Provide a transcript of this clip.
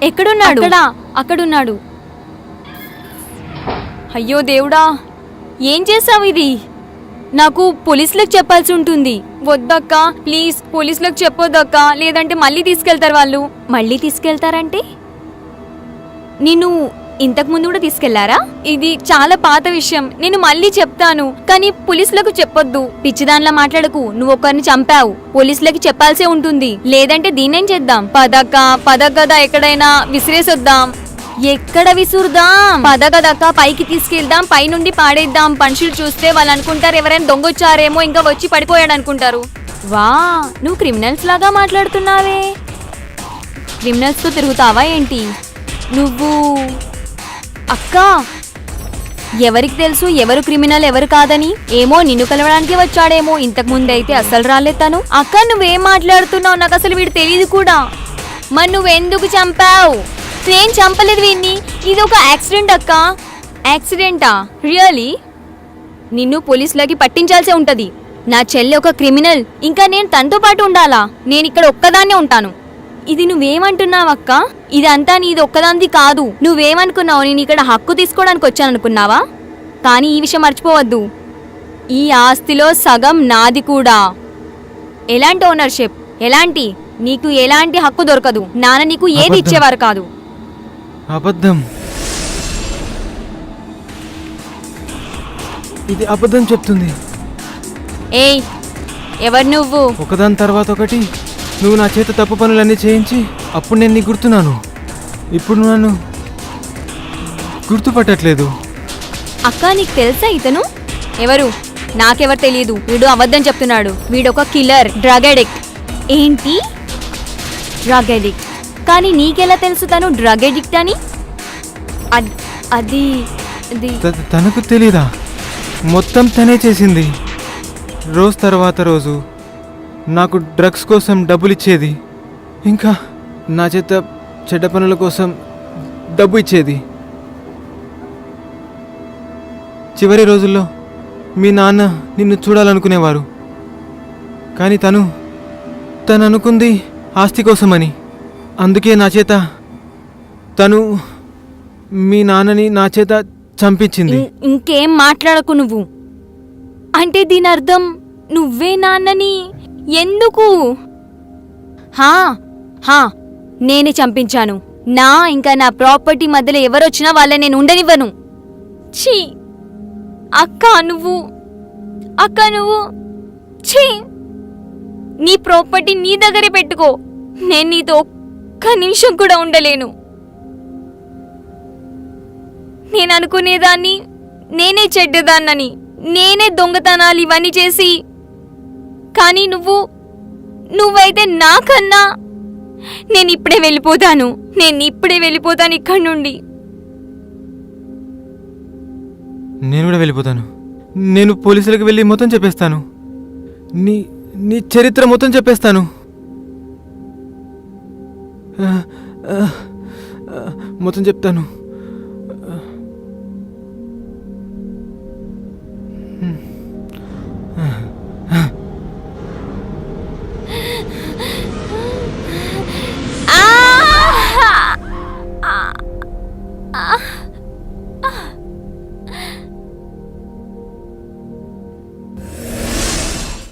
ఎక్కడున్నాడు? అక్కడున్నాడు. అయ్యో దేవుడా, ఏం చేసావు? ఇది నాకు పోలీసులకు చెప్పాల్సి ఉంటుంది. వద్దక్క ప్లీజ్, పోలీసులకు చెప్పొద్దక్క, లేదంటే మళ్ళీ తీసుకెళ్తారు వాళ్ళు. మళ్ళీ తీసుకెళ్తారంటే నిన్ను ఇంతకు ముందు కూడా తీసుకెళ్లారా? ఇది చాలా పాత విషయం, నేను మళ్ళీ చెప్తాను, కానీ పోలీసులకు చెప్పొద్దు. పిచ్చిదాన్లా మాట్లాడకు, నువ్వు ఒకరిని చంపావు, పోలీసులకి చెప్పాల్సే ఉంటుంది, లేదంటే దీన్నేం చేద్దాం? పదగదా ఎక్కడైనా విసిరేసొద్దాం. ఎక్కడ విసురుదాం? పదగదక్క, పైకి తీసుకెళ్దాం, పైనుండి పాడేద్దాం. మనుషులు చూస్తే వాళ్ళు అనుకుంటారు ఎవరైనా దొంగొచ్చారేమో, ఇంకా వచ్చి పడిపోయాడు అనుకుంటారు. వా, నువ్వు క్రిమినల్స్ లాగా మాట్లాడుతున్నావే. క్రిమినల్స్ తో తిరుగుతావా ఏంటి నువ్వు? అక్క, ఎవరికి తెలుసు ఎవరు క్రిమినల్ ఎవరు కాదని? ఏమో నిన్ను కలవడానికి వచ్చాడేమో, ఇంతకు ముందైతే అస్సలు రాలేదు తను. అక్క నువ్వేం మాట్లాడుతున్నావు? నాకు అసలు వీడు తెలియదు కూడా. మరి నువ్వెందుకు చంపావు? నేను చంపలేదు వీడిని, ఇది ఒక యాక్సిడెంట్ అక్క. యాక్సిడెంటా? రియలీ? నిన్ను పోలీసులకి పట్టించాల్సే ఉంటది. నా చెల్లి ఒక క్రిమినల్, ఇంకా నేను తనతో పాటు ఉండాలా? నేను ఇక్కడ ఒక్కదాన్నే ఉంటాను. ఇది నువ్వేమంటున్నావక్క? ఇదంతా నీది ఒక్కదాంది కాదు. నువ్వేమనుకున్నావు? నేను ఇక్కడ హక్కు తీసుకోవడానికి వచ్చాననుకున్నావా? కానీ ఈ విషయం మర్చిపోవద్దు, ఈ ఆస్తిలో సగం నాది కూడా. ఎలాంటి ఓనర్షిప్? ఎలాంటి? నీకు ఎలాంటి హక్కు దొరకదు. నాన్న నీకు ఏది ఇచ్చేవారు కాదు. అబద్ధం, ఇది అబద్ధం చెప్తుంది. ఏయ్, ఎవరు నువ్వు? ఒకదాని తర్వాత ఒకటి నువ్వు నా చేత తప్పు పనులన్నీ చేయించి అప్పుడు నేను నీకు గుర్తున్నాను. ఇప్పుడు నన్ను గుర్తుపట్టట్లేదు. అక్క నీకు తెలుసా ఇతను ఎవరు? నాకెవరు తెలియదు. వీడు అబద్ధం చెప్తున్నాడు. వీడొక కిల్లర్, డ్రగ్ అడిక్ట్. ఏంటి డ్రగ్ అడిక్ట్? కానీ నీకెలా తెలుసు తను డ్రగ్ అడిక్ట్ అని? అది తనకు తెలీదా? మొత్తం తనే చేసింది. రోజు తర్వాత రోజు నాకు డ్రగ్స్ కోసం డబ్బులు ఇచ్చేది, ఇంకా నా చేత చెడ్డ పనుల కోసం డబ్బు ఇచ్చేది. చివరి రోజుల్లో మీ నాన్న నిన్ను చూడాలనుకునేవారు, కానీ తను అనుకుంది ఆస్తి కోసమని. అందుకే నా చేత తను మీ నాన్నని నా చేత చంపించింది. ఇంకేం మాట్లాడకు నువ్వు. అంటే దీని అర్థం నువ్వే నాన్నని? ఎందుకు? నేనే చంపించాను. ఇంకా నా ప్రాపర్టీ మధ్యలో ఎవరొచ్చినా వాళ్ళని నేను ఉండనివ్వను. ఛీ అక్క నువ్వు ఛీ, నీ ప్రాపర్టీ నీ దగ్గరే పెట్టుకో. నేను నీతో ఒక్క నిమిషం కూడా ఉండలేను. నేను అనుకునేదాన్ని నేనే చెడ్డదాన్నని, నేనే దొంగతనాలు ఇవన్నీ చేసి, కానీ నువ్వైతే నాకన్నా. నేను ఇప్పుడే వెళ్ళిపోతాను ఇక్కడి నుండి. నేను కూడా వెళ్ళిపోతాను. నేను పోలీసులకు వెళ్ళి మొత్తం చెప్పేస్తాను. నీ చరిత్ర మొత్తం చెప్పేస్తాను. మొత్తం చెప్తాను.